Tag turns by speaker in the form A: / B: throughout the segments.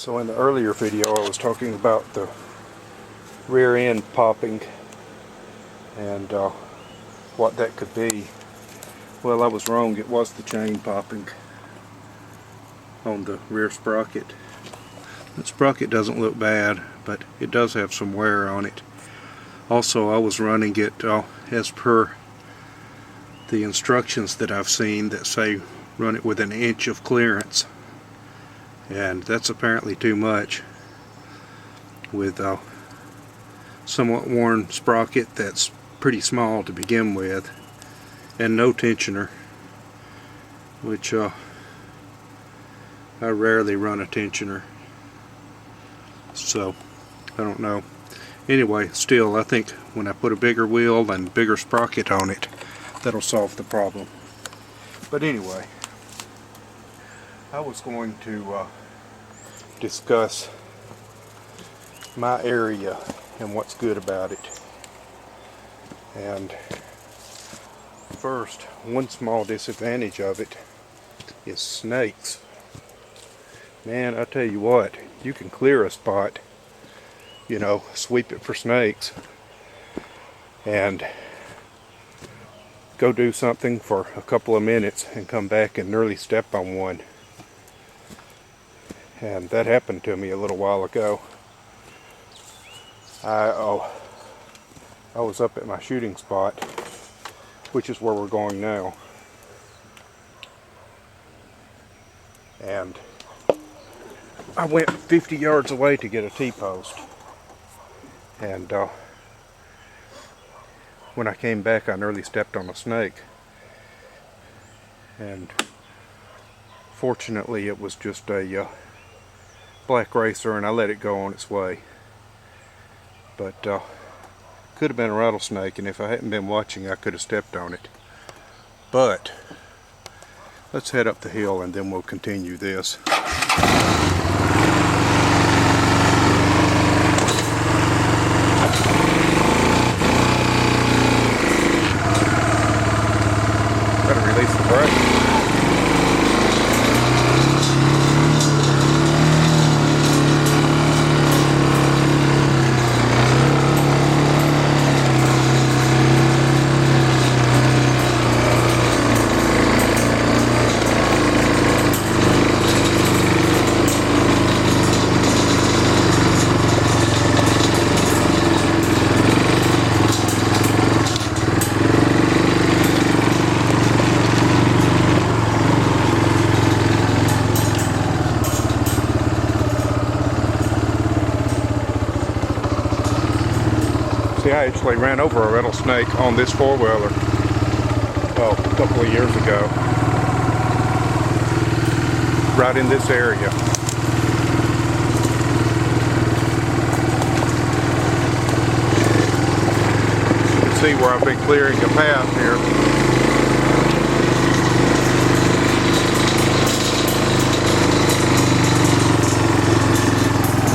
A: So in the earlier video I was talking about the rear end popping and what that could be. Well, I was wrong. It was the chain popping on the rear sprocket. The sprocket doesn't look bad, but it does have some wear on it. Also, I was running it as per the instructions that I've seen that say run it with 1 inch of clearance, and that's apparently too much with a somewhat worn sprocket that's pretty small to begin with and no tensioner, which I rarely run a tensioner, so I don't know. Anyway, still I think when I put a bigger wheel and bigger sprocket on it, that'll solve the problem. But anyway, I was going to discuss my area and what's good about it. And first, one small disadvantage of it is snakes. Man, I tell you what, you can clear a spot, you know, sweep it for snakes, and go do something for a couple of minutes and come back and nearly step on one. And that happened to me a little while ago. I was up at my shooting spot, which is where we're going now, and I went 50 yards away to get a T-post, and when I came back I nearly stepped on a snake, and fortunately it was just a black racer and I let it go on its way. But could have been a rattlesnake, and if I hadn't been watching I could have stepped on it. But let's head up the hill and then we'll continue this. Better release the brake. See, I actually ran over a rattlesnake on this four-wheeler, well, a couple of years ago, right in this area. You can see where I've been clearing a path here.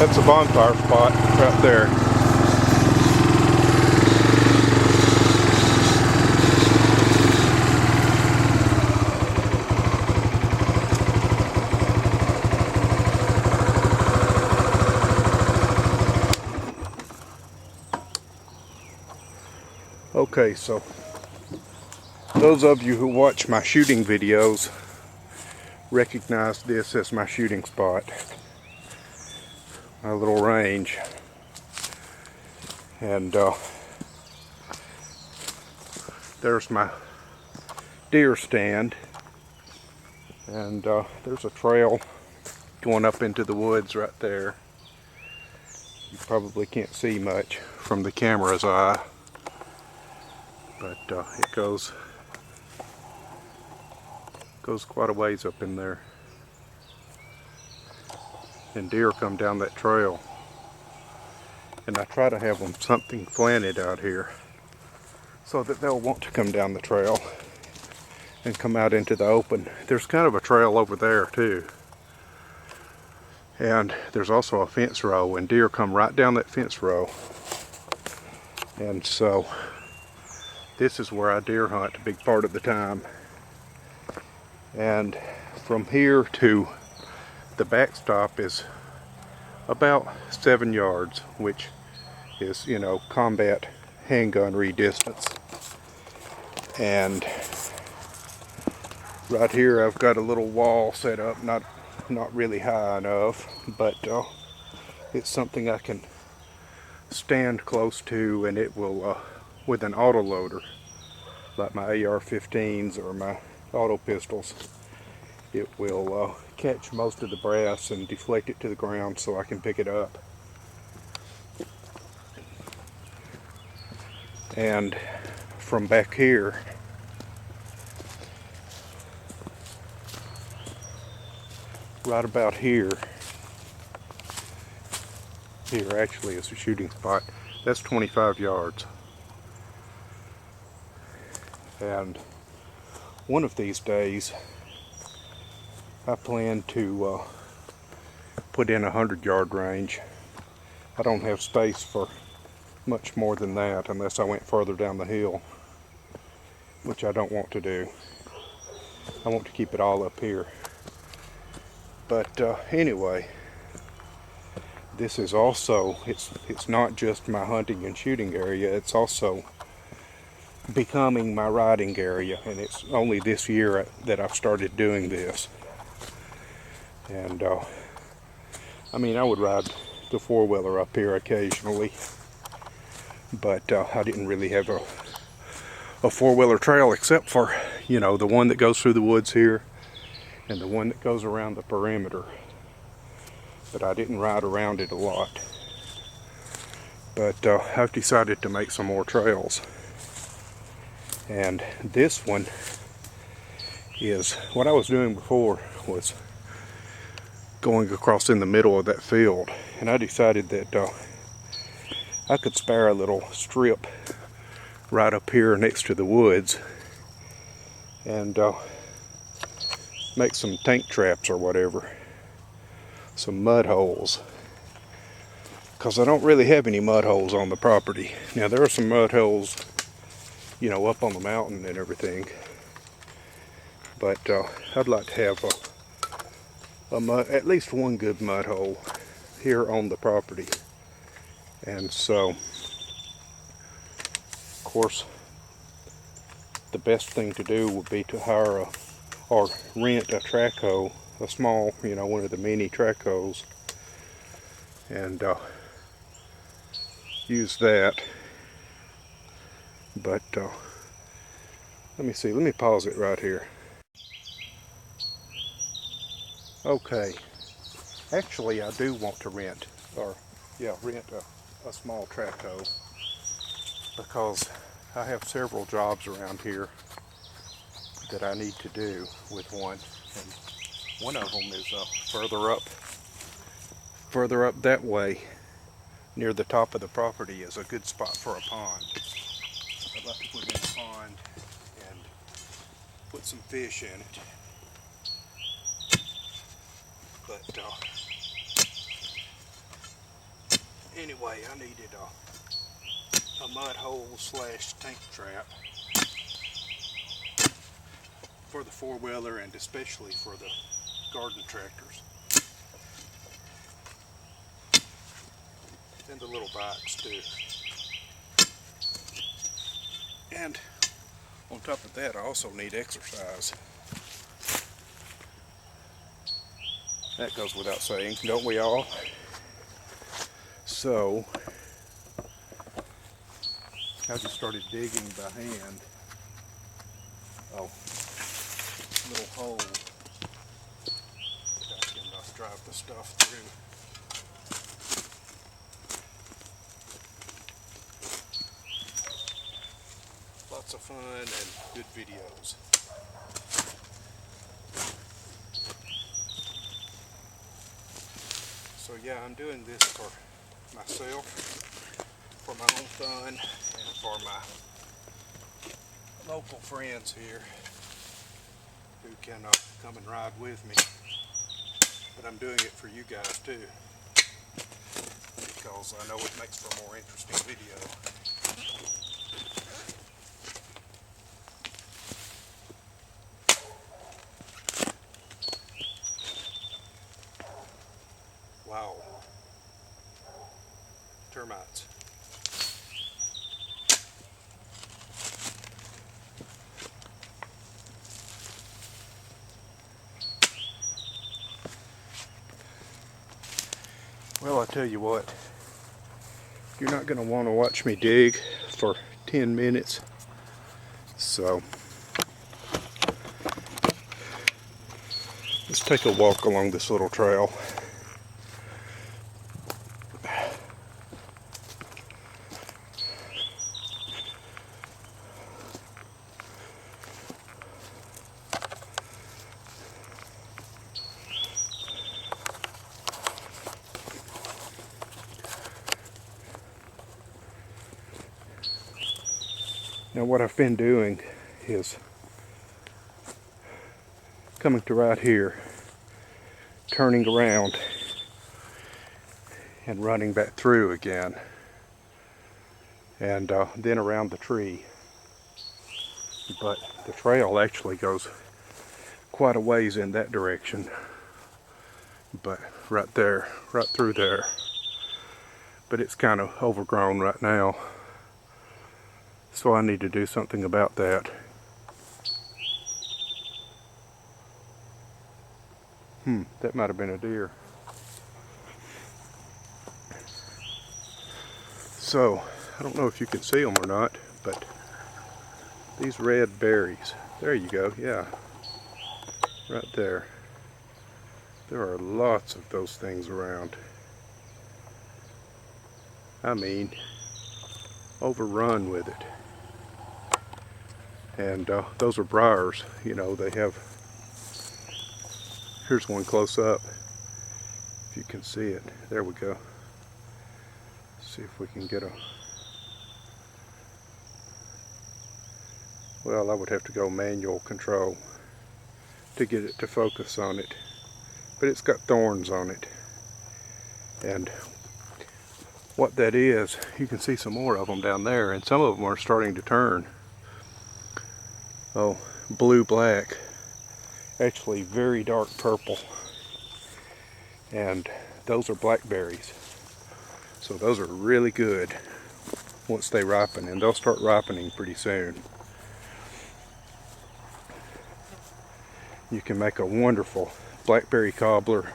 A: That's a bonfire spot right there. Okay, so those of you who watch my shooting videos recognize this as my shooting spot, my little range, and there's my deer stand, and there's a trail going up into the woods right there. You probably can't see much from the camera's eye, but it goes quite a ways up in there, and deer come down that trail, and I try to have them something planted out here so that they'll want to come down the trail and come out into the open. There's kind of a trail over there too, and there's also a fence row, and deer come right down that fence row, and so this is where I deer hunt a big part of the time. And from here to the backstop is about 7 yards, which is, you know, combat handgun redistance. And right here I've got a little wall set up, not really high enough, but it's something I can stand close to, and it will, with an auto loader, like my AR-15s or my auto pistols, it will catch most of the brass and deflect it to the ground so I can pick it up. And from back here, right about here actually is a shooting spot. That's 25 yards. And one of these days I plan to put in a 100-yard range. I don't have space for much more than that unless I went further down the hill, which I don't want to do. I want to keep it all up here. But anyway, this is also, it's not just my hunting and shooting area, it's also becoming my riding area, and it's only this year that I've started doing this. And I mean, I would ride the four-wheeler up here occasionally, but I didn't really have a four-wheeler trail except for, you know, the one that goes through the woods here and the one that goes around the perimeter. But I didn't ride around it a lot. But I've decided to make some more trails. And this one is, what I was doing before was going across in the middle of that field. And I decided that I could spare a little strip right up here next to the woods and make some tank traps or whatever. Some mud holes, because I don't really have any mud holes on the property. Now there are some mud holes, you know, up on the mountain and everything, but I'd like to have at least one good mud hole here on the property. And so, of course, the best thing to do would be to hire or rent a track hoe, a small, you know, one of the mini track hoes, and use that. But let me see, let me pause it right here. Okay, actually I do want to rent a small track hoe, because I have several jobs around here that I need to do with one, and one of them is further up that way near the top of the property is a good spot for a pond. I'd like to put in a pond and put some fish in it. But anyway, I needed a mud hole / tank trap for the four-wheeler, and especially for the garden tractors and the little bikes too. And on top of that, I also need exercise. That goes without saying, don't we all? So I just started digging by hand. Little hole that I can drive the stuff through. Lots of fun and good videos. So yeah, I'm doing this for myself, for my own fun, and for my local friends here who can come and ride with me. But I'm doing it for you guys too, because I know it makes for a more interesting video. Wow, termites. Well, I tell you what, you're not going to want to watch me dig for 10 minutes. So, let's take a walk along this little trail. Now what I've been doing is coming to right here, turning around and running back through again, and then around the tree. But the trail actually goes quite a ways in that direction, but right there, right through there. But it's kind of overgrown right now, so I need to do something about that. That might have been a deer. So, I don't know if you can see them or not, but these red berries, there you go, yeah, right there. There are lots of those things around. I mean, overrun with it. And those are briars, you know, they have, here's one close up, if you can see it. There we go. See if we can get a, well, I would have to go manual control to get it to focus on it. But it's got thorns on it. And what that is, you can see some more of them down there, and some of them are starting to turn. Oh, blue-black. Actually very dark purple. And those are blackberries. So those are really good once they ripen, and they'll start ripening pretty soon. You can make a wonderful blackberry cobbler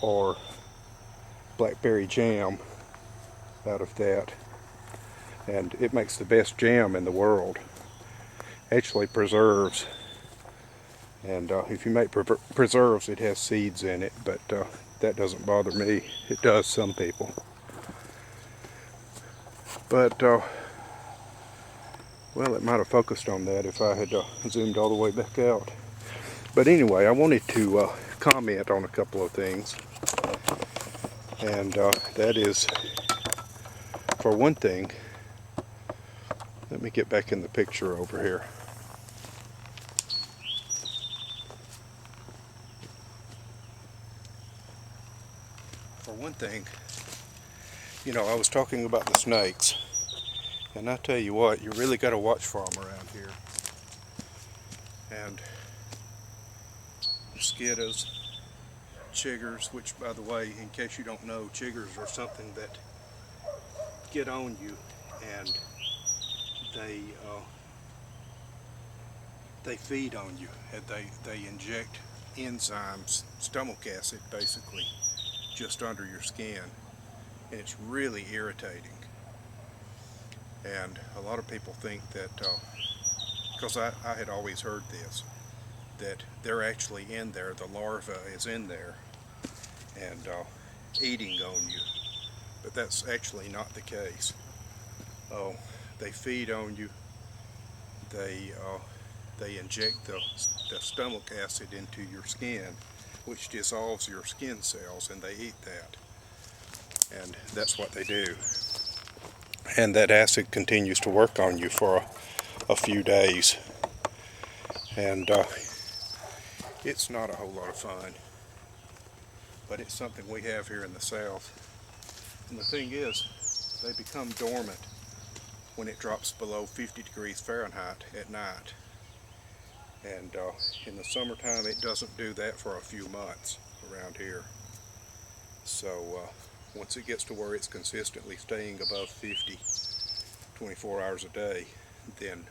A: or blackberry jam out of that, and it makes the best jam in the world. Actually, preserves, and if you make preserves, it has seeds in it, but that doesn't bother me. It does some people. But well, it might have focused on that if I had zoomed all the way back out. But anyway, I wanted to comment on a couple of things, and that is, for one thing, let me get back in the picture over here. For one thing, you know, I was talking about the snakes, and I tell you what, you really got to watch for them around here. And mosquitoes, chiggers, which, by the way, in case you don't know, chiggers are something that get on you, and they feed on you, and they inject enzymes, stomach acid basically, just under your skin, and it's really irritating. And a lot of people think that, because I had always heard this, that they're actually in there, the larva is in there and eating on you, but that's actually not the case. Oh, they feed on you, they inject the stomach acid into your skin, which dissolves your skin cells, and they eat that, and that's what they do. And that acid continues to work on you for a few days, and it's not a whole lot of fun, but it's something we have here in the South. And the thing is, they become dormant when it drops below 50 degrees Fahrenheit at night, and in the summertime it doesn't do that for a few months around here. So once it gets to where it's consistently staying above 50 24 hours a day, then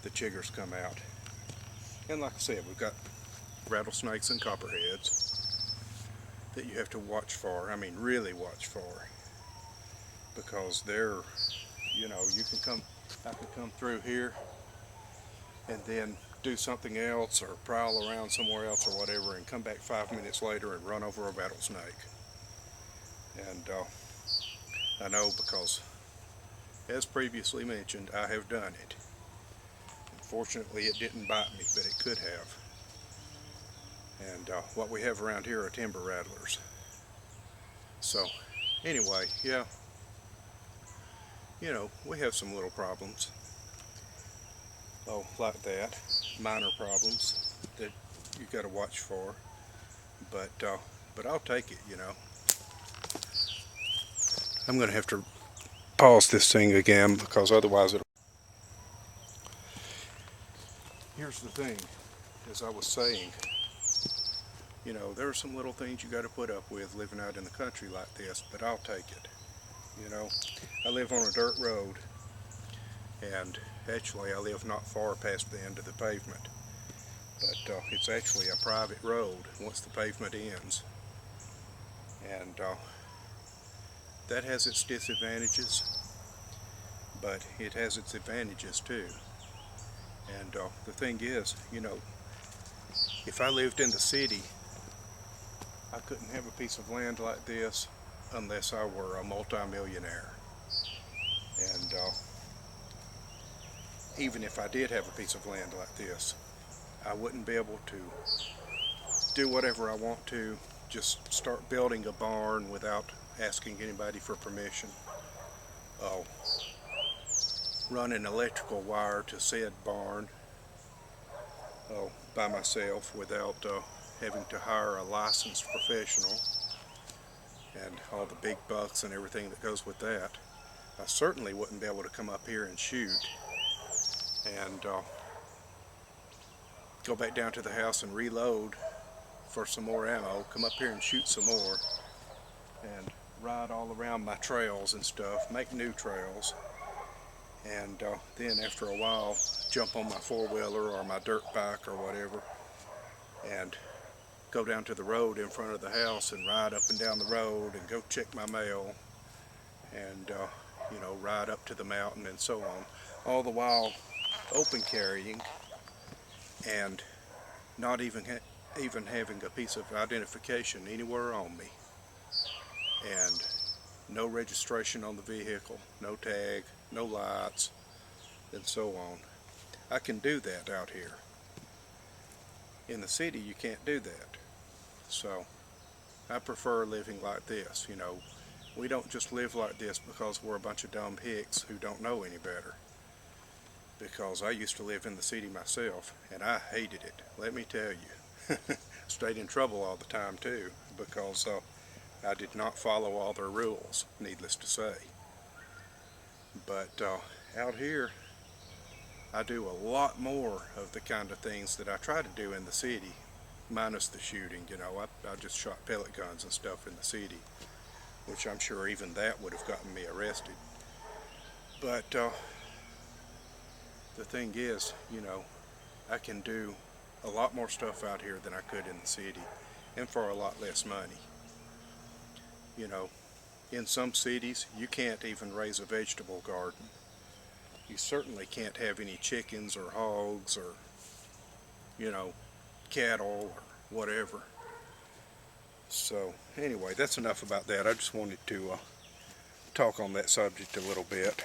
A: the chiggers come out. And like I said, we've got rattlesnakes and copperheads that you have to watch for. I mean, really watch for, because they're, you know, I can come through here and then do something else or prowl around somewhere else or whatever and come back 5 minutes later and run over a rattlesnake. And I know, because as previously mentioned, I have done it. Unfortunately, it didn't bite me, but it could have. And what we have around here are timber rattlers. So anyway, yeah, you know, we have some little problems. Oh, like that. Minor problems that you got to watch for. But I'll take it, you know. I'm going to have to pause this thing again, because otherwise it'll... Here's the thing, as I was saying, you know, there are some little things you got to put up with living out in the country like this, but I'll take it. You know, I live on a dirt road, and actually I live not far past the end of the pavement, but it's actually a private road once the pavement ends, and that has its disadvantages, but it has its advantages too. And the thing is, you know, if I lived in the city, I couldn't have a piece of land like this unless I were a multi-millionaire. And even if I did have a piece of land like this, I wouldn't be able to do whatever I want to, just start building a barn without asking anybody for permission. Run an electrical wire to said barn by myself without having to hire a licensed professional and all the big bucks and everything that goes with that. I certainly wouldn't be able to come up here and shoot and go back down to the house and reload for some more ammo, come up here and shoot some more, and ride all around my trails and stuff, make new trails, and then after a while jump on my four-wheeler or my dirt bike or whatever and go down to the road in front of the house and ride up and down the road and go check my mail and you know, ride up to the mountain and so on, all the while open carrying and not even having a piece of identification anywhere on me, and no registration on the vehicle, no tag, no lights, and so on. I can do that out here. In the city you can't do that. So I prefer living like this. You know, we don't just live like this because we're a bunch of dumb hicks who don't know any better. Because I used to live in the city myself and I hated it, let me tell you. Stayed in trouble all the time too, because I did not follow all their rules, needless to say. But out here, I do a lot more of the kind of things that I try to do in the city, minus the shooting. You know, I just shot pellet guns and stuff in the city, which I'm sure even that would have gotten me arrested. But the thing is, you know, I can do a lot more stuff out here than I could in the city, and for a lot less money. You know, in some cities you can't even raise a vegetable garden. You certainly can't have any chickens or hogs or, you know, cattle or whatever. So anyway, that's enough about that. I just wanted to talk on that subject a little bit.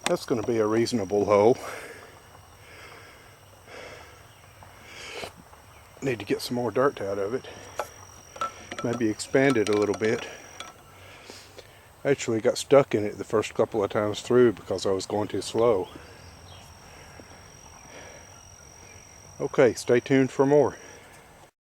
A: That's going to be a reasonable hole. Need to get some more dirt out of it. Maybe expand it a little bit. Actually got stuck in it the first couple of times through because I was going too slow. Okay, stay tuned for more.